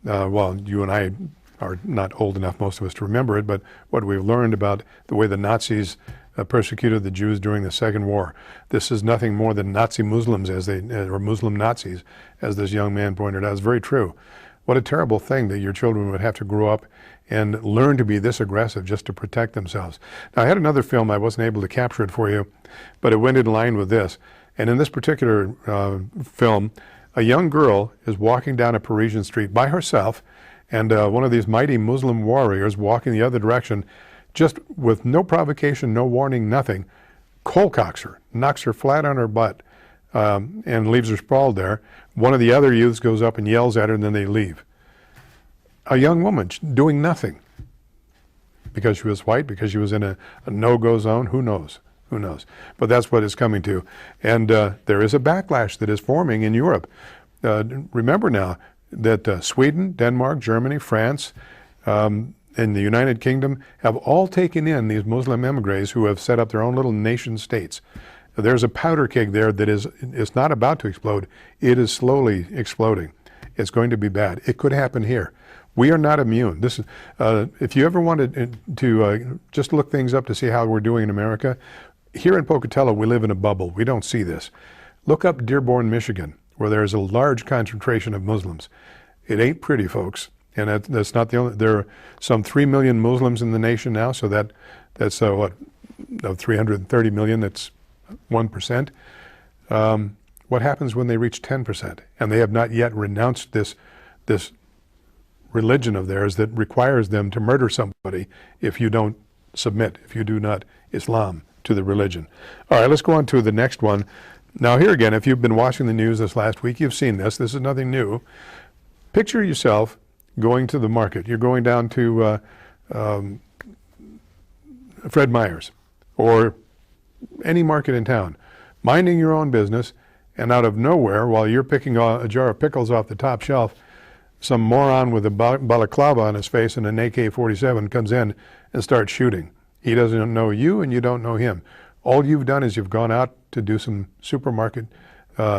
Well, you and I are not old enough, most of us, to remember it, but what we've learned about the way the Nazis persecuted the Jews during the Second War. This is nothing more than Nazi Muslims, or Muslim Nazis, as this young man pointed out. It's very true. What a terrible thing that your children would have to grow up and learn to be this aggressive just to protect themselves. Now, I had another film. I wasn't able to capture it for you, but it went in line with this. And in this particular film, a young girl is walking down a Parisian street by herself, and one of these mighty Muslim warriors walking the other direction, just with no provocation, no warning, nothing, cold-cocks her, knocks her flat on her butt, and leaves her sprawled there. One of the other youths goes up and yells at her, and then they leave. A young woman doing nothing because she was white, because she was in a no-go zone. Who knows? Who knows? But that's what it's coming to. And there is a backlash that is forming in Europe. Remember now that Sweden, Denmark, Germany, France, and the United Kingdom have all taken in these Muslim emigres who have set up their own little nation states. There's a powder keg there that is not about to explode. It is slowly exploding. It's going to be bad. It could happen here. We are not immune. This is, if you ever wanted to just look things up to see how we're doing in America, here in Pocatello, we live in a bubble. We don't see this. Look up Dearborn, Michigan, where there's a large concentration of Muslims. It ain't pretty, folks. And that's not the only. There are some 3 million Muslims in the nation now, so that's what, 330 million. That's 1%. What happens when they reach 10%? And they have not yet renounced this religion of theirs that requires them to murder somebody if you don't submit, if you do not Islam, to the religion. All right, let's go on to the next one. Now here again, if you've been watching the news this last week, you've seen this. This is nothing new. Picture yourself going to the market. You're going down to Fred Meyer's or any market in town, minding your own business, and out of nowhere, while you're picking a jar of pickles off the top shelf, some moron with a balaclava on his face and an AK-47 comes in and starts shooting. He doesn't know you and you don't know him. All you've done is you've gone out to do some supermarket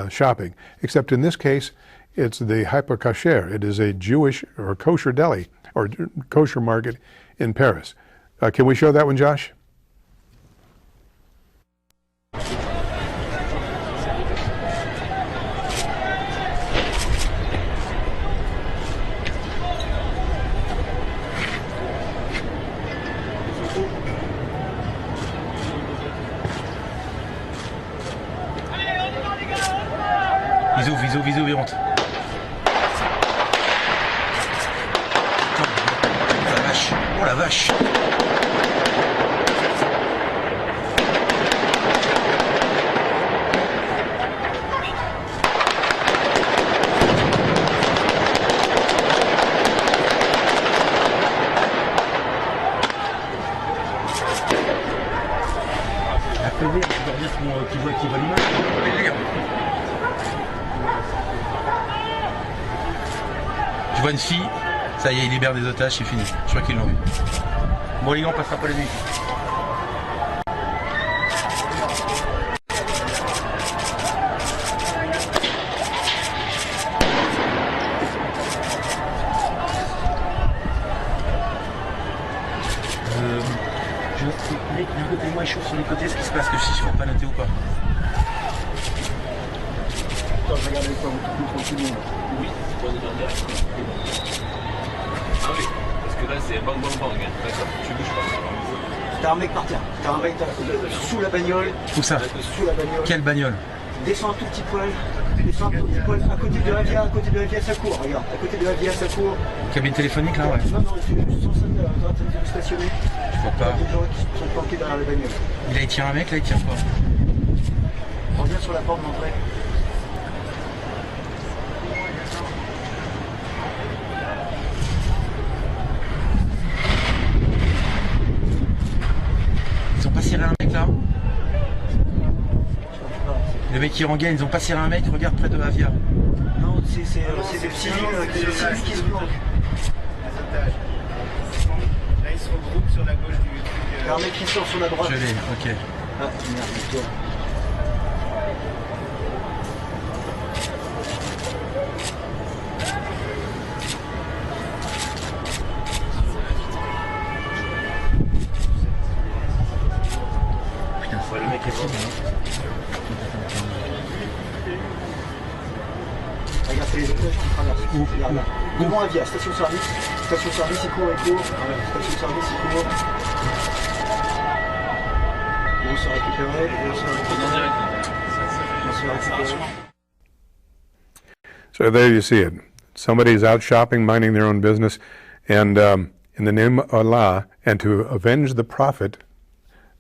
shopping, except in this case, it's the hyperkosher. It is a Jewish or kosher deli or kosher market in Paris. Can we show that one, Josh? Visou, il rentre. Oh la vache. La PV, tu dois dire qu'il voit l'image. Je vois une fille, ça y est, il libère des otages, c'est fini. Je crois qu'ils l'ont eu. Bon, les gars, on passera pas la nuit. D'un côté, moi, je chauffe sur les côtés, ce qui se passe, que si je ne pas noter ou pas. Attends, je regarde avec toi, tout le monde. Oui, c'est pas de direct. Ah oui, parce que là c'est bang bang bang. D'accord, tu bouges pas. T'as un mec par terre, t'as un mec sous la bagnole. Où ça? Sous la bagnole. Quelle bagnole? Descends un tout petit poil. Descends un tout petit poil. À côté de la via, ça court. Regarde, à côté de la via, ça court. Cabine téléphonique là, ouais. Non, tu es juste en train de stationner. Je vois pas. Il y a des gens qui sont planqués derrière la bagnole. Il tire un mec là, il tire quoi? Reviens sur la porte d'entrée. Ils ont pas tiré un mec là? Les mecs qui rengainent, ils ont pas tiré un mec, regarde près de Avia. Non, c'est des civils qui se planquent. Là ils se regroupent sur la gauche du truc. Il y a un mec qui sort sur la droite. Je l'ai, ok. Ah merde, toi. Le mec est fou, regarde, c'est les otages qui traversent. Regarde là. Devant Avia, station-service, il court, station-service, il court. Ils vont se récupérer, So there you see it. Somebody's out shopping, minding their own business, and in the name of Allah, and to avenge the Prophet,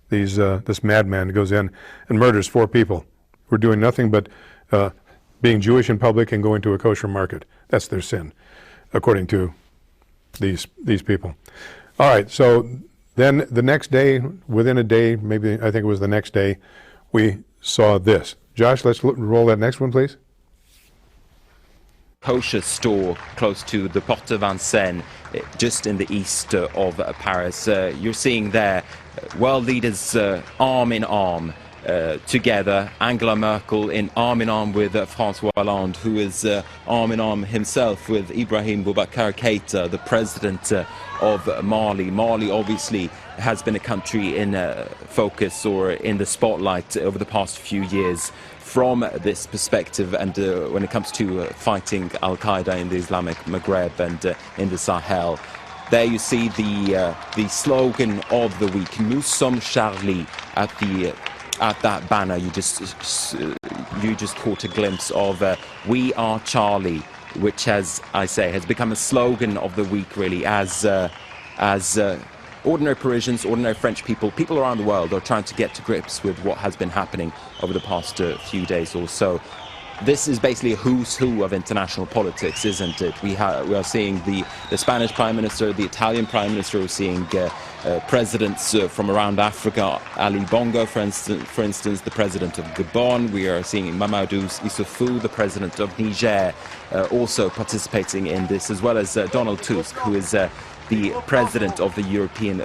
this madman goes in and murders 4 people who are doing nothing but being Jewish in public and going to a kosher market. That's their sin, according to these people. All right, so then the next day, within a day, maybe I think it was the next day, we saw this. Josh, let's roll that next one, please. Kosher store close to the Porte de Vincennes, just in the east of Paris. You're seeing there world leaders arm in arm together. Angela Merkel in arm with François Hollande, who is arm in arm himself with Ibrahim Boubacar Keïta, the president of Mali. Mali obviously has been a country in focus or in the spotlight over the past few years from this perspective, and when it comes to fighting Al-Qaeda in the Islamic Maghreb and in the Sahel. There you see the slogan of the week, Nous sommes Charlie, at that banner. You just caught a glimpse of We Are Charlie, which has become a slogan of the week, really, as ordinary Parisians, ordinary French people, people around the world are trying to get to grips with what has been happening over the past few days or so. This is basically a who's who of international politics, isn't it? We are seeing the Spanish Prime Minister, the Italian Prime Minister, we're seeing presidents from around Africa, Ali Bongo, for instance, the president of Gabon. We are seeing Mamadou Issoufou, the president of Niger, also participating in this, as well as Donald Tusk, who is the president of the European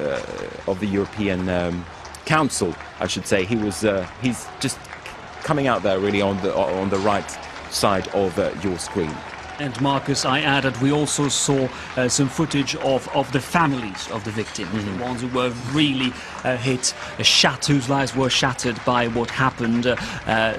Council, I should say. He's just coming out there really on the right side of your screen. And Marcus, I added, we also saw some footage of the families of the victims, the ones who were really hit, whose lives were shattered by what happened.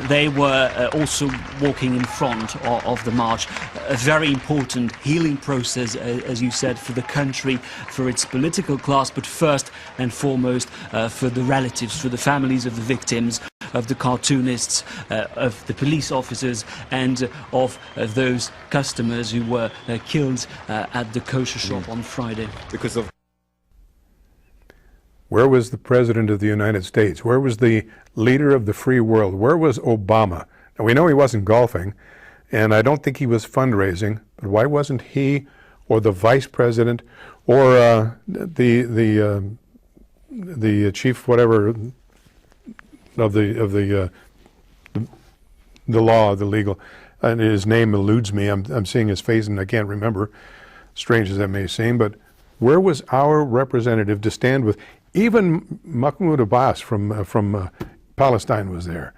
They were also walking in front of the march. A very important healing process, as you said, for the country, for its political class, but first and foremost for the relatives, for the families of the victims, of the cartoonists, of the police officers, and of those customers who were killed at the kosher shop on Friday. Because of Where was the President of the United States? Where was the leader of the free world? Where was Obama? Now, we know he wasn't golfing, and I don't think he was fundraising, but why wasn't he or the Vice President or the chief whatever of the law, the legal, and his name eludes me. I'm seeing his face and I can't remember, strange as that may seem, but where was our representative to stand with? Even Mahmoud Abbas from Palestine was there.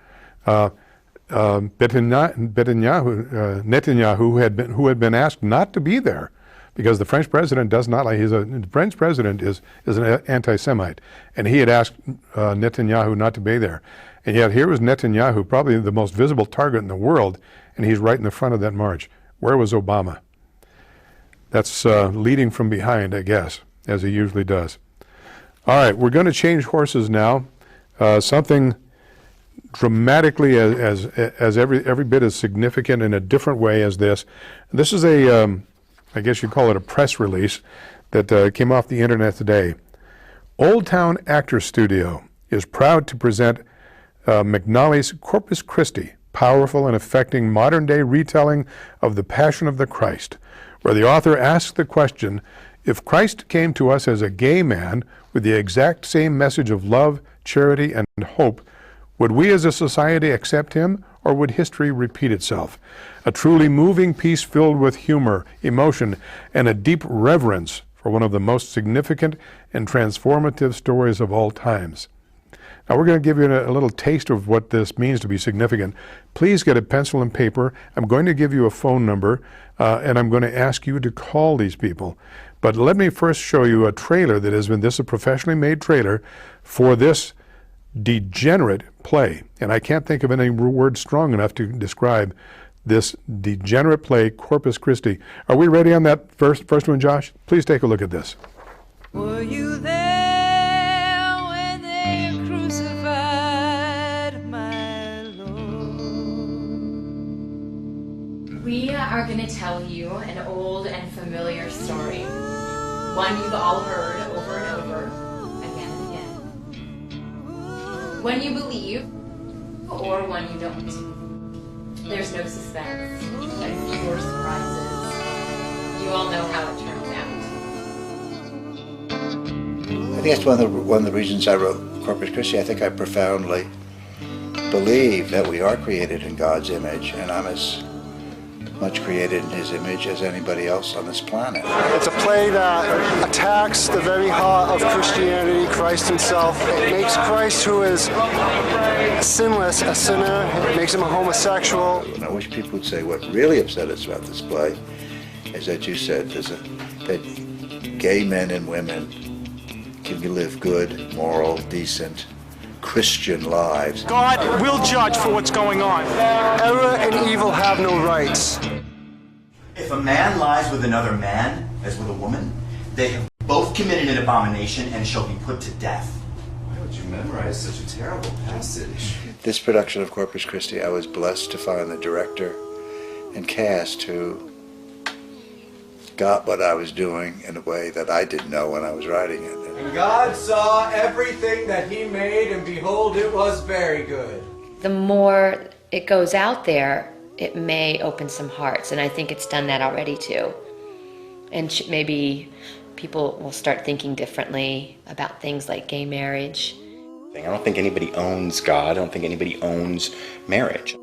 Netanyahu who had been asked not to be there because the French president does not like. The French president is an anti-Semite, and he had asked Netanyahu not to be there. And yet here was Netanyahu, probably the most visible target in the world, and he's right in the front of that march. Where was Obama? That's leading from behind, I guess, as he usually does. All right, we're going to change horses now. Something dramatically as every bit as significant in a different way as this. This is I guess you'd call it a press release that came off the internet today. Old Town Actors Studio is proud to present McNally's Corpus Christi, powerful and affecting modern-day retelling of the Passion of the Christ, where the author asks the question, if Christ came to us as a gay man with the exact same message of love, charity, and hope, would we as a society accept him, or would history repeat itself? A truly moving piece filled with humor, emotion, and a deep reverence for one of the most significant and transformative stories of all times. Now we're going to give you a little taste of what this means to be significant. Please get a pencil and paper. I'm going to give you a phone number, and I'm going to ask you to call these people. But let me first show you a trailer that has been, this is a professionally made trailer for this degenerate play. And I can't think of any word strong enough to describe this degenerate play, Corpus Christi. Are we ready on that first one, Josh? Please take a look at this. Were you there when they crucified my Lord? We are going to tell you an old and familiar story. One you've all heard over and over, again and again. One you believe, or one you don't. There's no suspense, and pure surprises. You all know how it turns out. I think that's one of the reasons I wrote Corpus Christi. I think I profoundly believe that we are created in God's image, and I'm as much created in his image as anybody else on this planet. It's a play that attacks the very heart of Christianity, Christ himself. It makes Christ, who is sinless, a sinner. It makes him a homosexual. And I wish people would say what really upset us about this play is that you said that gay men and women can live good, moral, decent, Christian lives. God will judge for what's going on. Error and evil have no rights. If a man lies with another man, as with a woman, they have both committed an abomination and shall be put to death. Why would you memorize such a terrible passage? This production of Corpus Christi, I was blessed to find the director and cast who got what I was doing in a way that I didn't know when I was writing it. And God saw everything that he made, and behold, it was very good. The more it goes out there, it may open some hearts, and I think it's done that already too. And maybe people will start thinking differently about things like gay marriage. I don't think anybody owns God. I don't think anybody owns marriage.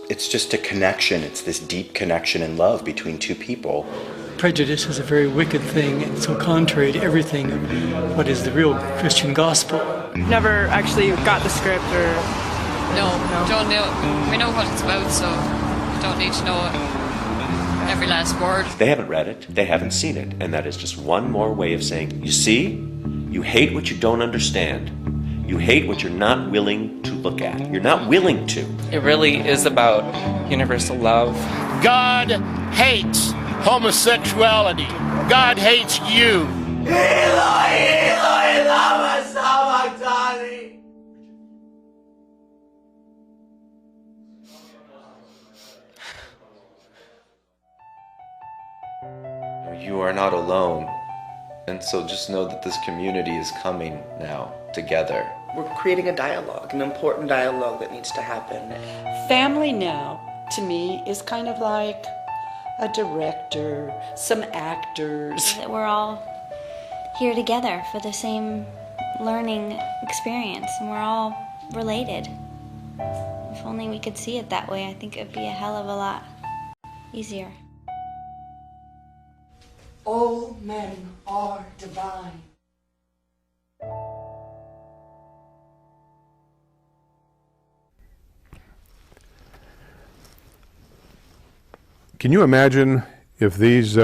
It's just a connection. It's this deep connection and love between two people. Prejudice is a very wicked thing and so contrary to everything of what is the real Christian gospel. Never actually got the script or... No, don't know. We know what it's about, so we don't need to know every last word. They haven't read it, they haven't seen it, and that is just one more way of saying, you see, you hate what you don't understand. You hate what you're not willing to look at. You're not willing to. It really is about universal love. God hates homosexuality. God hates you. Eloi, Eloi, lama sabachthani. You are not alone. And so just know that this community is coming now together. We're creating a dialogue, an important dialogue that needs to happen. Family now, to me, is kind of like a director, some actors. We're all here together for the same learning experience, and we're all related. If only we could see it that way, I think it would be a hell of a lot easier. All men are divine. Can you imagine if these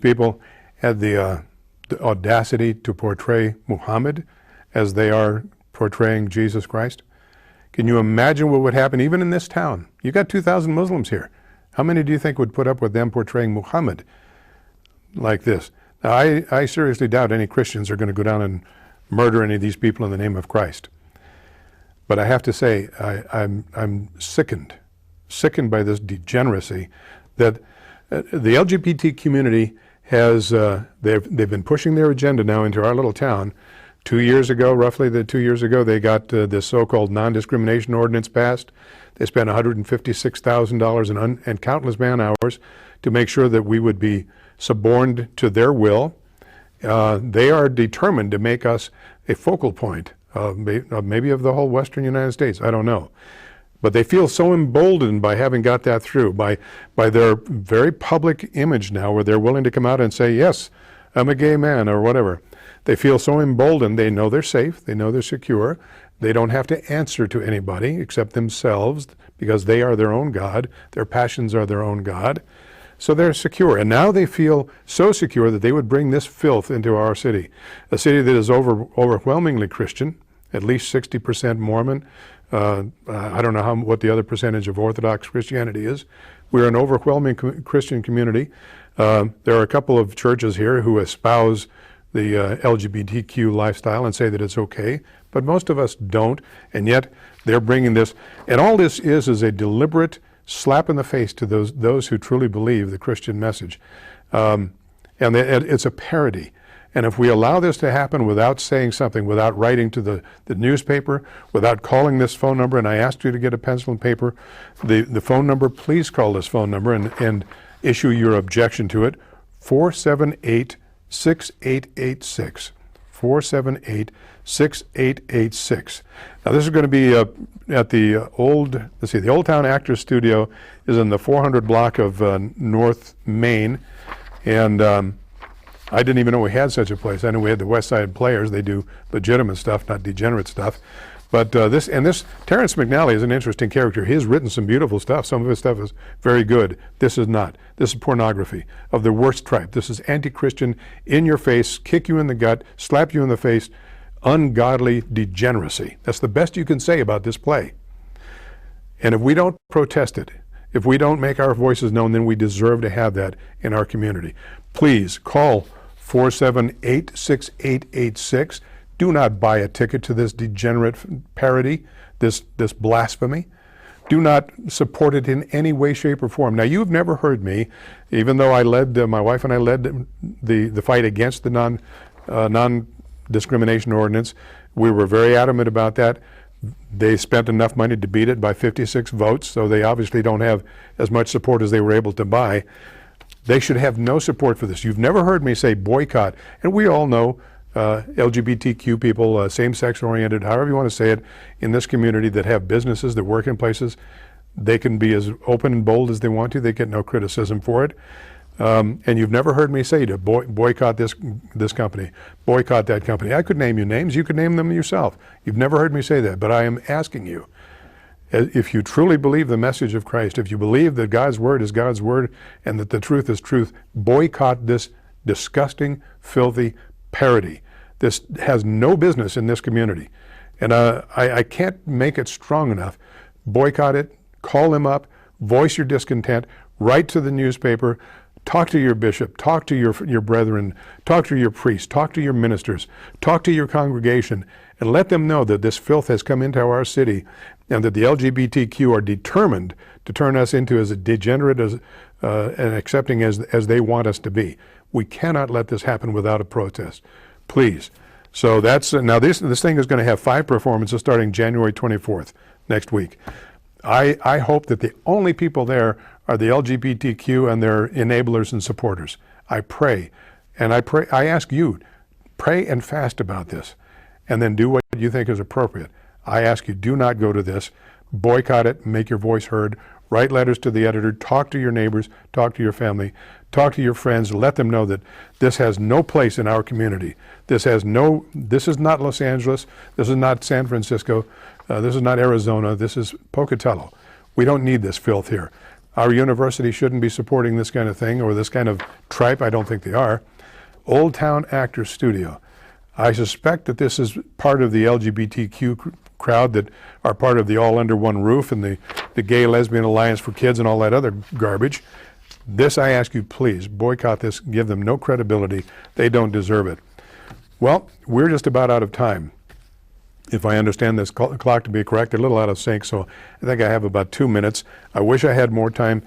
people had the audacity to portray Muhammad as they are portraying Jesus Christ? Can you imagine what would happen even in this town? You got 2,000 Muslims here. How many do you think would put up with them portraying Muhammad like this? Now, I seriously doubt any Christians are going to go down and murder any of these people in the name of Christ. But I have to say, I'm sickened by this degeneracy that the LGBT community has, they've been pushing their agenda now into our little town. 2 years ago, roughly 2 years ago, they got this so-called non-discrimination ordinance passed. They spent $156,000 and countless man hours to make sure that we would be suborned to their will. They are determined to make us a focal point, maybe of the whole western United States, I don't know. But they feel so emboldened by having got that through, by their very public image now, where they're willing to come out and say, yes, I'm a gay man, or whatever. They feel so emboldened, they know they're safe, they know they're secure, they don't have to answer to anybody except themselves, because they are their own God, their passions are their own God. So they're secure, and now they feel so secure that they would bring this filth into our city, a city that is overwhelmingly Christian, at least 60% Mormon. I don't know what the other percentage of Orthodox Christianity is. We're an overwhelming Christian community. There are a couple of churches here who espouse the LGBTQ lifestyle and say that it's okay, but most of us don't, and yet they're bringing this. And all this is a deliberate slap in the face to those who truly believe the Christian message. And it's a parody. And if we allow this to happen without saying something, without writing to the newspaper, without calling this phone number, and I asked you to get a pencil and paper, the phone number, please call this phone number and issue your objection to it, 478-6886, 478-6886. Now this is going to be at the old, the Old Town Actors Studio is in the 400 block of North Main, and I didn't even know we had such a place. I knew we had the West Side Players. They do legitimate stuff, not degenerate stuff. But this Terrence McNally is an interesting character. He has written some beautiful stuff. Some of his stuff is very good. This is not. This is pornography of the worst type. This is anti-Christian, in your face, kick you in the gut, slap you in the face, ungodly degeneracy. That's the best you can say about this play. And if we don't protest it, if we don't make our voices known, then we deserve to have that in our community. Please call 478-6886. Do not buy a ticket to this degenerate parody, this blasphemy. Do not support it in any way, shape, or form. Now, you've never heard me, even though I led, my wife and I led the fight against the non-discrimination ordinance. We were very adamant about that. They spent enough money to beat it by 56 votes, so they obviously don't have as much support as they were able to buy. They should have no support for this. You've never heard me say boycott, and we all know LGBTQ people, same-sex oriented, however you want to say it, in this community that have businesses, that work in places, they can be as open and bold as they want to. They get no criticism for it. And you've never heard me say to boycott this company, boycott that company. I could name you names. You could name them yourself. You've never heard me say that, but I am asking you, if you truly believe the message of Christ, if you believe that God's word is God's word and that the truth is truth, boycott this disgusting, filthy parody. This has no business in this community. And I can't make it strong enough. Boycott it, call them up, voice your discontent, write to the newspaper, talk to your bishop, talk to your brethren, talk to your priests, talk to your ministers, talk to your congregation, and let them know that this filth has come into our city and that the LGBTQ are determined to turn us into as degenerate and accepting as they want us to be. We cannot let this happen without a protest. Please. So that's now this thing is going to have 5 performances starting January 24th next week. I hope that the only people there are the LGBTQ and their enablers and supporters. I pray, and I ask you, pray and fast about this, and then do what you think is appropriate. I ask you, do not go to this. Boycott it, make your voice heard, write letters to the editor, talk to your neighbors, talk to your family, talk to your friends, let them know that this has no place in our community. This is not Los Angeles, this is not San Francisco, this is not Arizona, this is Pocatello. We don't need this filth here. Our university shouldn't be supporting this kind of thing or this kind of tripe. I don't think they are. Old Town Actors Studio. I suspect that this is part of the LGBTQ crowd that are part of the All Under One Roof and the Gay Lesbian Alliance for Kids and all that other garbage. This, I ask you, please boycott this. Give them no credibility. They don't deserve it. Well, we're just about out of time. If I understand this clock to be correct, a little out of sync, so I think I have about 2 minutes. I wish I had more time.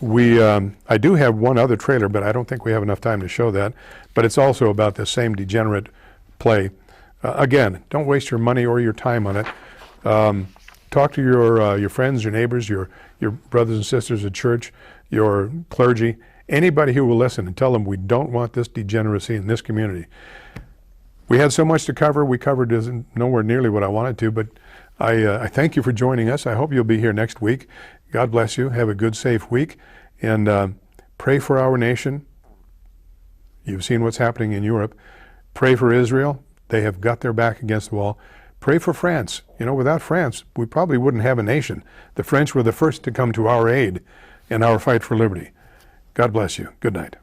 I do have one other trailer, but I don't think we have enough time to show that. But it's also about the same degenerate play. Again, don't waste your money or your time on it. Talk to your friends, your neighbors, your brothers and sisters at church, your clergy, anybody who will listen, and tell them we don't want this degeneracy in this community. We had so much to cover. We covered nowhere nearly what I wanted to, but I thank you for joining us. I hope you'll be here next week. God bless you. Have a good, safe week, and pray for our nation. You've seen what's happening in Europe. Pray for Israel. They have got their back against the wall. Pray for France. You know, without France, we probably wouldn't have a nation. The French were the first to come to our aid in our fight for liberty. God bless you. Good night.